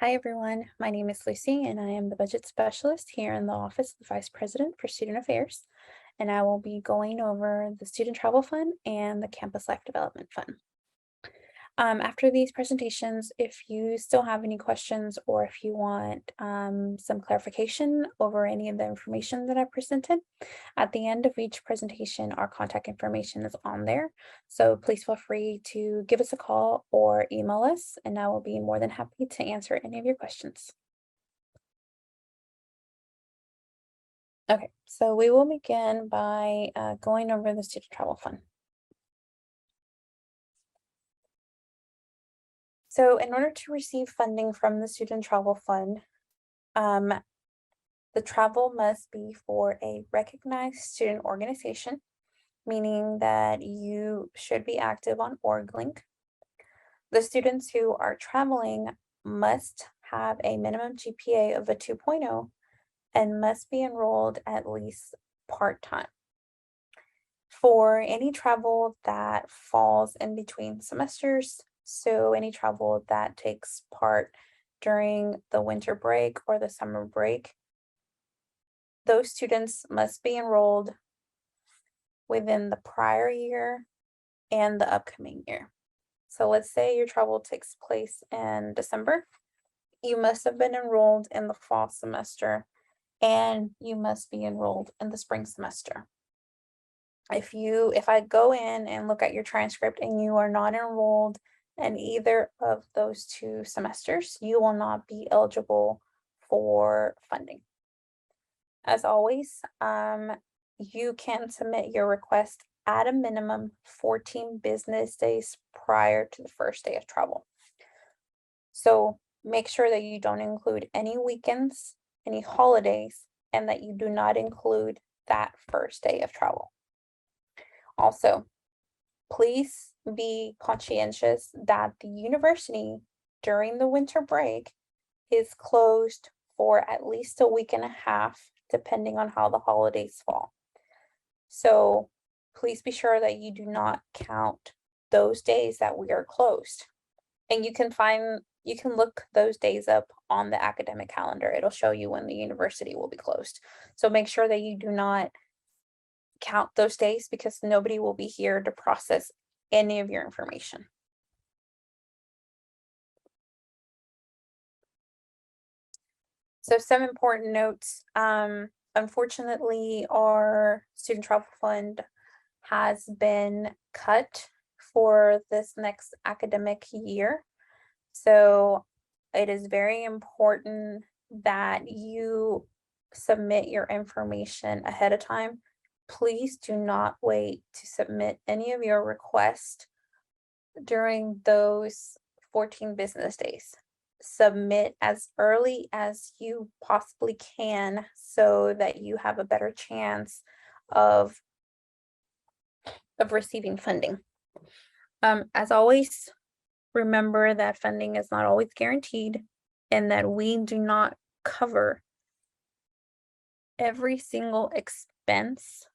Hi, everyone. My name is Lucy, and I am the budget specialist here in the Office of the Vice President for Student Affairs. And I will be going over the Student Travel Fund and the Campus Life Development Fund. After these presentations, if you still have any questions or if you want some clarification over any of the information that I presented, at the end of each presentation, our contact information is on there. So please feel free to give us a call or email us, and I will be more than happy to answer any of your questions. Okay, so we will begin by going over the Student Travel Fund. So in order to receive funding from the Student Travel Fund, the travel must be for a recognized student organization, meaning that you should be active on OrgLink. The students who are traveling must have a minimum GPA of a 2.0 and must be enrolled at least part-time. For any travel that falls in between semesters, so any travel that takes part during the winter break or the summer break, those students must be enrolled within the prior year and the upcoming year. So let's say your travel takes place in December. You must have been enrolled in the fall semester and you must be enrolled in the spring semester. If I go in and look at your transcript and you are not enrolled in either of those 2 semesters, you will not be eligible for funding. As always, you can submit your request at a minimum 14 business days prior to the first day of travel. So make sure that you don't include any weekends, any holidays, and that you do not include that first day of travel. Also, please be conscientious that the university during the winter break is closed for at least a week and a half, depending on how the holidays fall. So please be sure that you do not count those days that we are closed. And you can look those days up on the academic calendar. It'll show you when the university will be closed. So make sure that you do not count those days because nobody will be here to process any of your information. So some important notes. Unfortunately, our student travel fund has been cut for this next academic year. So it is very important that you submit your information ahead of time. Please do not wait to submit any of your requests during those 14 business days. Submit as early as you possibly can so that you have a better chance of receiving funding. As always, remember that funding is not always guaranteed and that we do not cover every single expense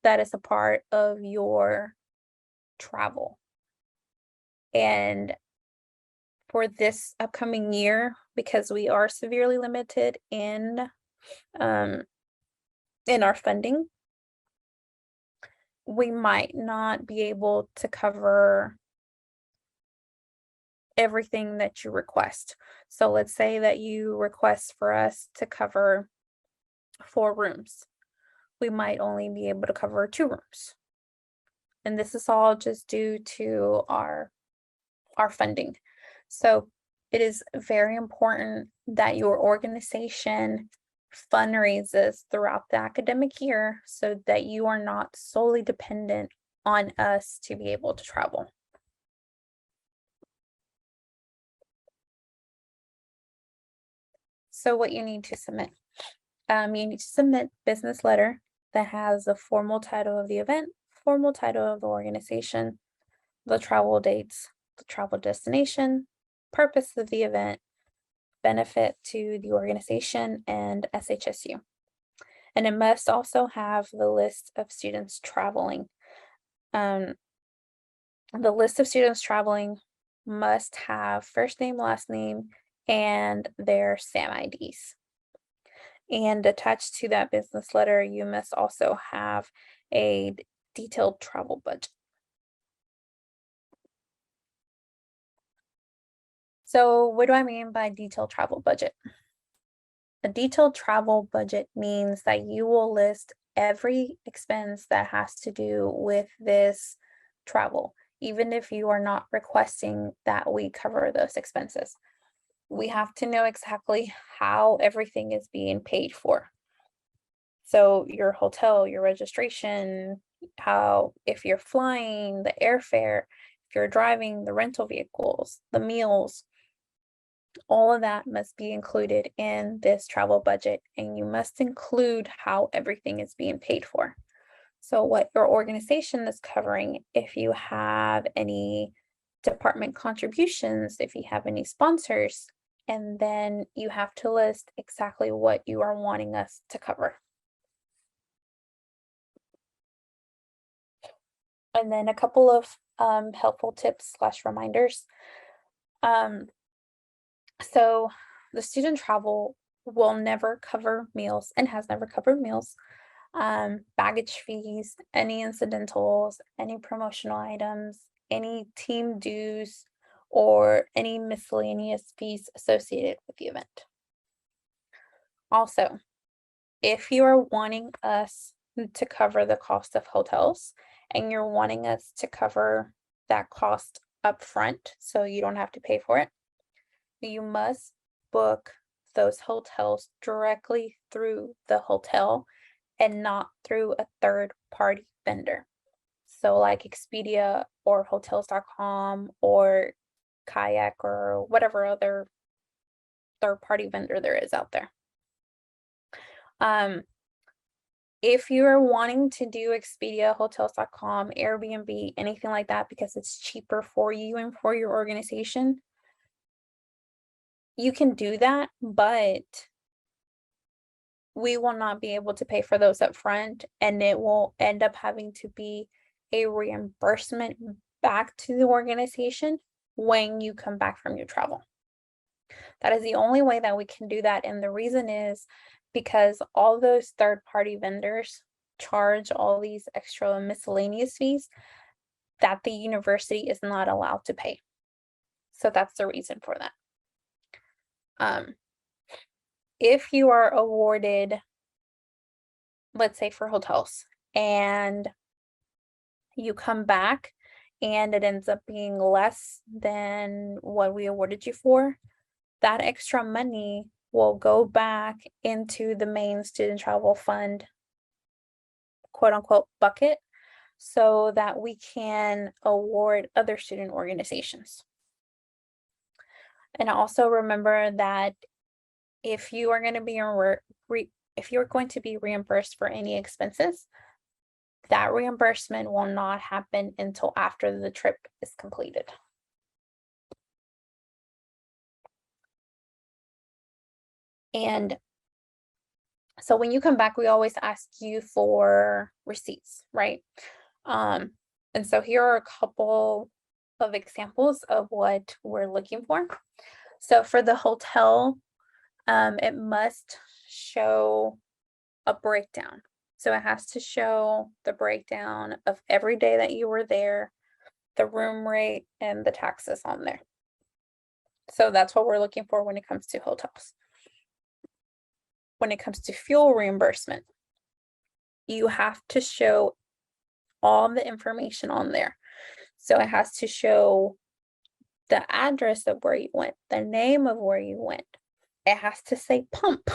that is a part of your travel. And for this upcoming year, because we are severely limited in our funding, we might not be able to cover everything that you request. So let's say that you request for us to cover 4 rooms. We might only be able to cover 2 rooms. And this is all just due to our funding. So it is very important that your organization fundraises throughout the academic year so that you are not solely dependent on us to be able to travel. So what you need to submit. You need to submit business letter that has the formal title of the event, formal title of the organization, the travel dates, the travel destination, purpose of the event, benefit to the organization, and SHSU. And it must also have the list of students traveling. The list of students traveling must have first name, last name, and their SAM IDs. And attached to that business letter, you must also have a detailed travel budget. So what do I mean by detailed travel budget? A detailed travel budget means that you will list every expense that has to do with this travel, even if you are not requesting that we cover those expenses. We have to know exactly how everything is being paid for. So your hotel, your registration, if you're flying, the airfare, if you're driving, the rental vehicles, the meals, all of that must be included in this travel budget, and you must include how everything is being paid for. So what your organization is covering, if you have any department contributions, if you have any sponsors, and then you have to list exactly what you are wanting us to cover. And then a couple of helpful tips / reminders. So the student travel will never cover meals and has never covered meals, baggage fees, any incidentals, any promotional items, any team dues, or any miscellaneous fees associated with the event. Also, if you are wanting us to cover the cost of hotels and you're wanting us to cover that cost up front so you don't have to pay for it, you must book those hotels directly through the hotel and not through a third-party vendor. So like Expedia or hotels.com or Kayak or whatever other third-party vendor there is out there. If you're wanting to do Expedia, hotels.com, Airbnb, anything like that because it's cheaper for you and for your organization, you can do that, but we will not be able to pay for those up front, and it will end up having to be a reimbursement back to the organization when you come back from your travel. That is the only way that we can do that, and the reason is because all those third-party vendors charge all these extra miscellaneous fees that the university is not allowed to pay. So that's the reason for that. If you are awarded, let's say for hotels, and you come back and it ends up being less than what we awarded you for, that extra money will go back into the main student travel fund, quote unquote, bucket, so that we can award other student organizations. And also remember that if you are going to be if you're going to be reimbursed for any expenses, that reimbursement will not happen until after the trip is completed. And so when you come back, we always ask you for receipts, right? And so here are a couple of examples of what we're looking for. So for the hotel, it must show a breakdown. So it has to show the breakdown of every day that you were there, the room rate, and the taxes on there. So that's what we're looking for when it comes to hotels. When it comes to fuel reimbursement, you have to show all the information on there. So it has to show the address of where you went, the name of where you went. It has to say pump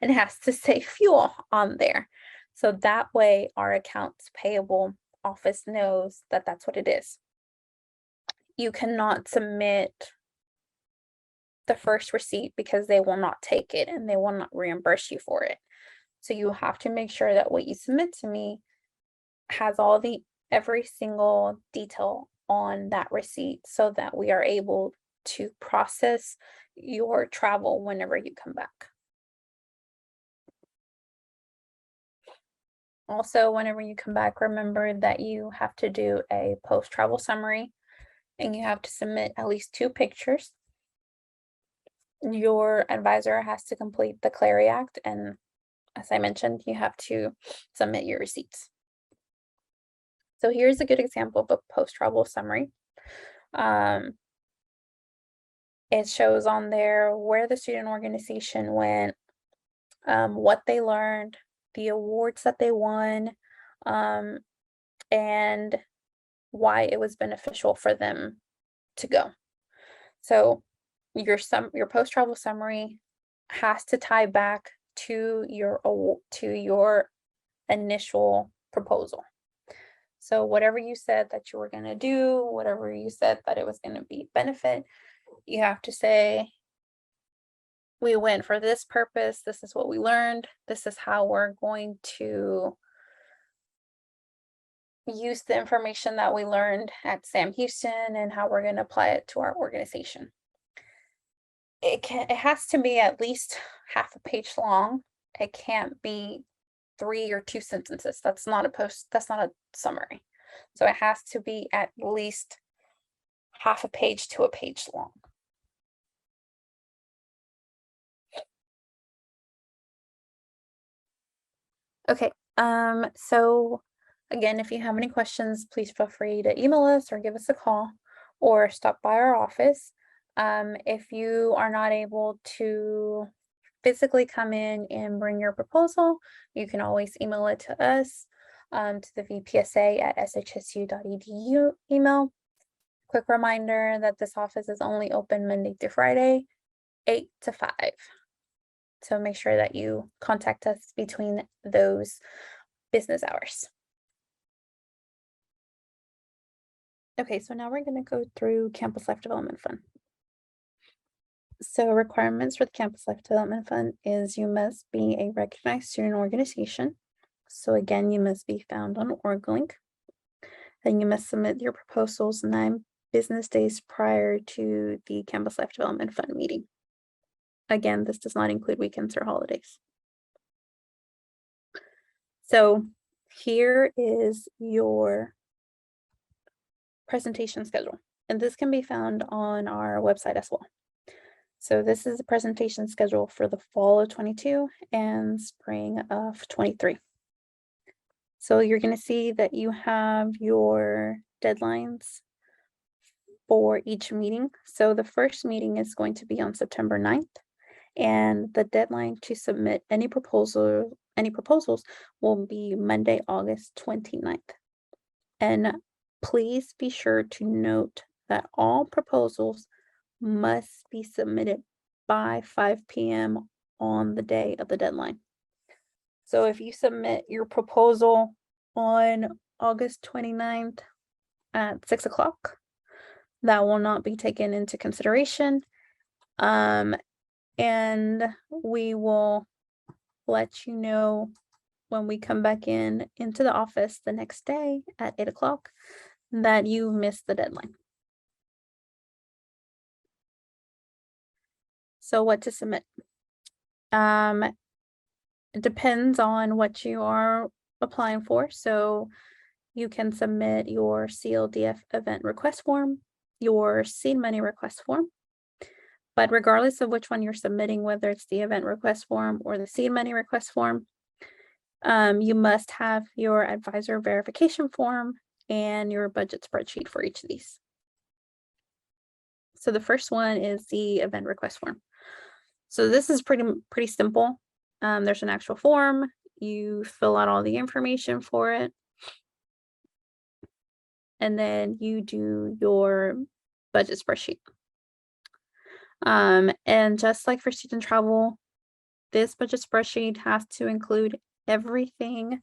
and it has to say fuel on there. So that way our accounts payable office knows that that's what it is. You cannot submit the first receipt because they will not take it and they will not reimburse you for it. So you have to make sure that what you submit to me has every single detail on that receipt so that we are able to process your travel whenever you come back. Also, whenever you come back, remember that you have to do a post-travel summary and you have to submit at least 2 pictures. your advisor has to complete the Clary Act, and as I mentioned, you have to submit your receipts. So here's a good example of a post-travel summary. It shows on there where the student organization went, what they learned, the awards that they won, and why it was beneficial for them to go. So your post-travel summary has to tie back to your initial proposal. So whatever you said that you were going to do, whatever you said that it was going to be benefit, you have to say, we went for this purpose, this is what we learned, this is how we're going to use the information that we learned at Sam Houston and how we're going to apply it to our organization. It has to be at least half a page long. It can't be 3 or 2 sentences. That's not a summary. So it has to be at least half a page to a page long. Okay, so again, if you have any questions, please feel free to email us or give us a call or stop by our office. If you are not able to physically come in and bring your proposal, you can always email it to us, to the vpsa@shsu.edu email. Quick reminder that this office is only open Monday through Friday, 8 to 5. So make sure that you contact us between those business hours. Okay, so now we're going to go through Campus Life Development Fund. So requirements for the Campus Life Development Fund is you must be a recognized student organization. So again, you must be found on OrgLink. Then you must submit your proposals 9 business days prior to the Campus Life Development Fund meeting. Again, this does not include weekends or holidays. So here is your presentation schedule, and this can be found on our website as well. So this is a presentation schedule for the fall of 22 and spring of 23. So you're going to see that you have your deadlines for each meeting. So the first meeting is going to be on September 9th, and the deadline to submit any proposals will be Monday, August 29th. And please be sure to note that all proposals must be submitted by 5 p.m. on the day of the deadline. So if you submit your proposal on August 29th at 6 o'clock, that will not be taken into consideration. And we will let you know when we come back into the office the next day at 8 o'clock that you missed the deadline. So what to submit? It depends on what you are applying for. So you can submit your CLDF event request form, your seed money request form. But regardless of which one you're submitting, whether it's the event request form or the seed money request form, you must have your advisor verification form and your budget spreadsheet for each of these. So the first one is the event request form. So this is pretty simple. There's an actual form. You fill out all the information for it. And then you do your budget spreadsheet. And just like for student travel, this budget spreadsheet has to include everything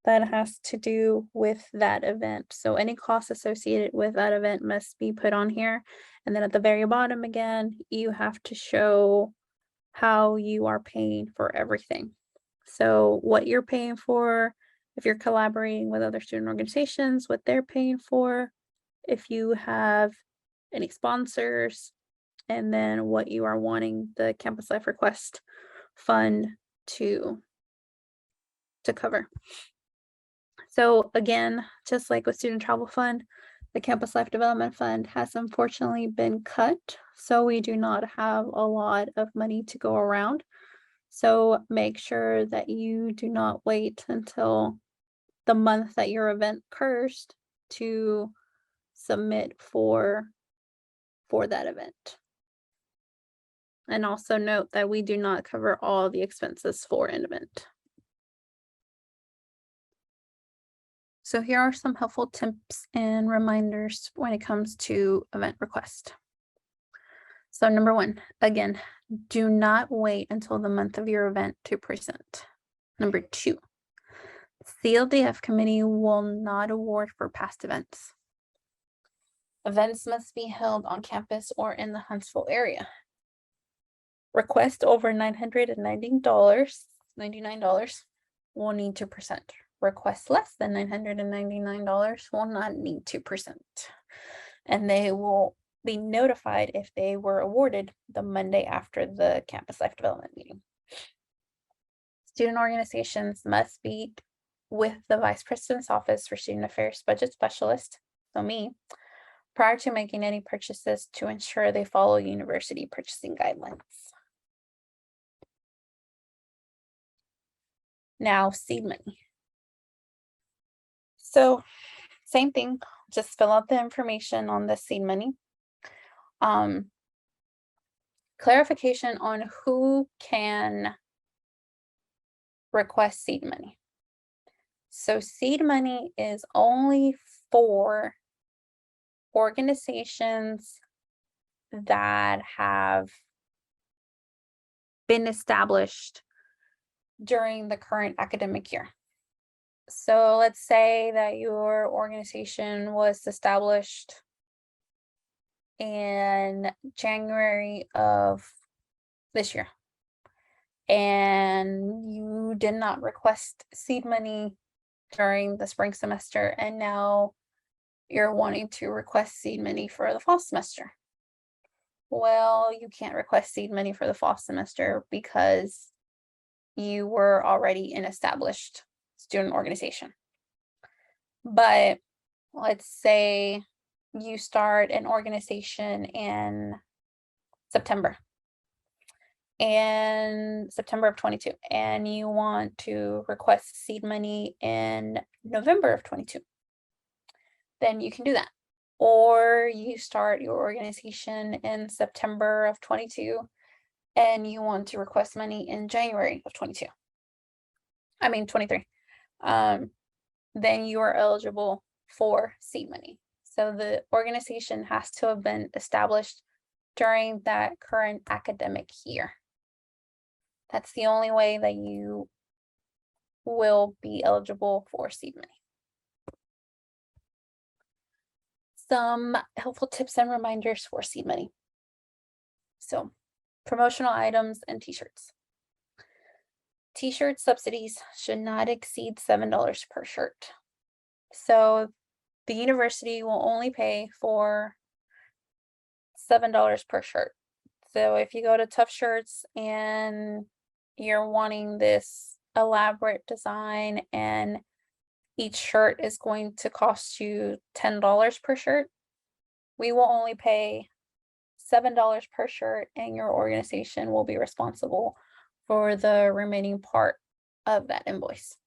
that has to do with that event. So any costs associated with that event must be put on here. And then at the very bottom again, you have to show how you are paying for everything. So what you're paying for, if you're collaborating with other student organizations, what they're paying for, if you have any sponsors, and then what you are wanting the Campus Life Request Fund to cover. So again, just like with Student Travel Fund, The Campus Life Development Fund has unfortunately been cut, so we do not have a lot of money to go around. So make sure that you do not wait until the month that your event occurs to submit for that event. And also note that we do not cover all the expenses for an event. So here are some helpful tips and reminders when it comes to event request. So number one, again, do not wait until the month of your event to present. Number two, CLDF committee will not award for past events. Events must be held on campus or in the Huntsville area. Request over $999 will need to present. Request less than $999 will not need to present. And they will be notified if they were awarded the Monday after the Campus Life Development meeting. Student organizations must meet with the Vice President's Office for Student Affairs Budget Specialist, so me, prior to making any purchases to ensure they follow university purchasing guidelines. Now, seed money. So same thing, just fill out the information on the seed money. Clarification on who can request seed money. So seed money is only for organizations that have been established during the current academic year. So let's say that your organization was established in January of this year, and you did not request seed money during the spring semester, and now you're wanting to request seed money for the fall semester. Well, you can't request seed money for the fall semester because you were already an established student organization. But let's say you start an organization in September of 22, and you want to request seed money in November of 22, then you can do that. Or you start your organization in September of 22 and you want to request money in January of 23. Then you are eligible for seed money. So the organization has to have been established during that current academic year. That's the only way that you will be eligible for seed money. Some helpful tips and reminders for seed money. So, promotional items and t-shirts. T-shirt subsidies should not exceed $7 per shirt. So the university will only pay for $7 per shirt. So if you go to Tough Shirts and you're wanting this elaborate design and each shirt is going to cost you $10 per shirt, we will only pay $7 per shirt, and your organization will be responsible for the remaining part of that invoice.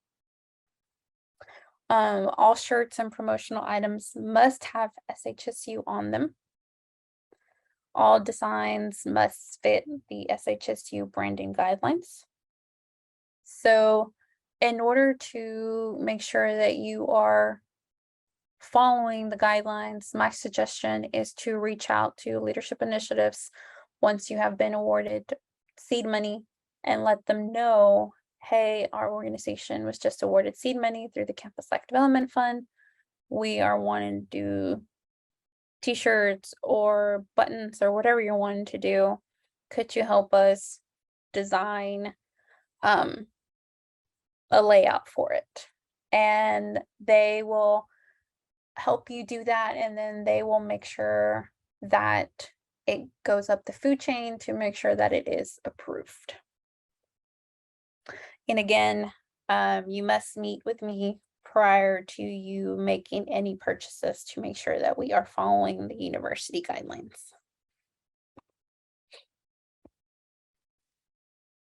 All shirts and promotional items must have SHSU on them. All designs must fit the SHSU branding guidelines. So in order to make sure that you are following the guidelines, my suggestion is to reach out to leadership initiatives once you have been awarded seed money and let them know, hey, our organization was just awarded seed money through the Campus Life Development Fund. We are wanting to do t-shirts or buttons or whatever you're wanting to do. Could you help us design a layout for it? And they will help you do that, and then they will make sure that it goes up the food chain to make sure that it is approved. And again, you must meet with me prior to you making any purchases to make sure that we are following the university guidelines.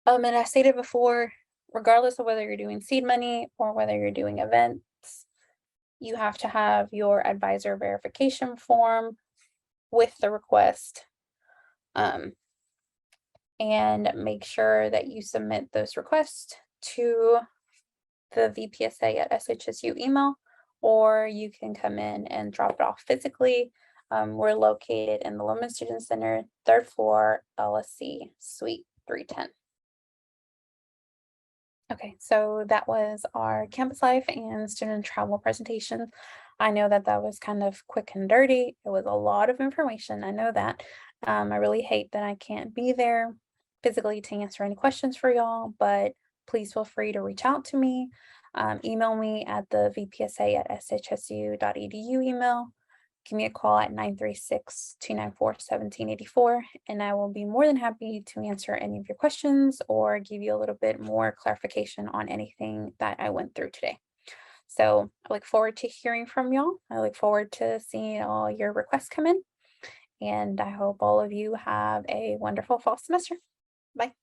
And I stated before, regardless of whether you're doing seed money or whether you're doing events, you have to have your advisor verification form with the request. And make sure that you submit those requests to the VPSA at SHSU email, or you can come in and drop it off physically. We're located in the Lowman Student Center, 3rd floor, LSC, Suite 310. Okay, so that was our campus life and student travel presentation. I know that that was kind of quick and dirty. It was a lot of information. I know that. I really hate that I can't be there physically to answer any questions for y'all, but please feel free to reach out to me. Email me at the vpsa@shsu.edu email. Give me a call at 936-294-1784, and I will be more than happy to answer any of your questions or give you a little bit more clarification on anything that I went through today. So I look forward to hearing from y'all. I look forward to seeing all your requests come in, and I hope all of you have a wonderful fall semester. Bye.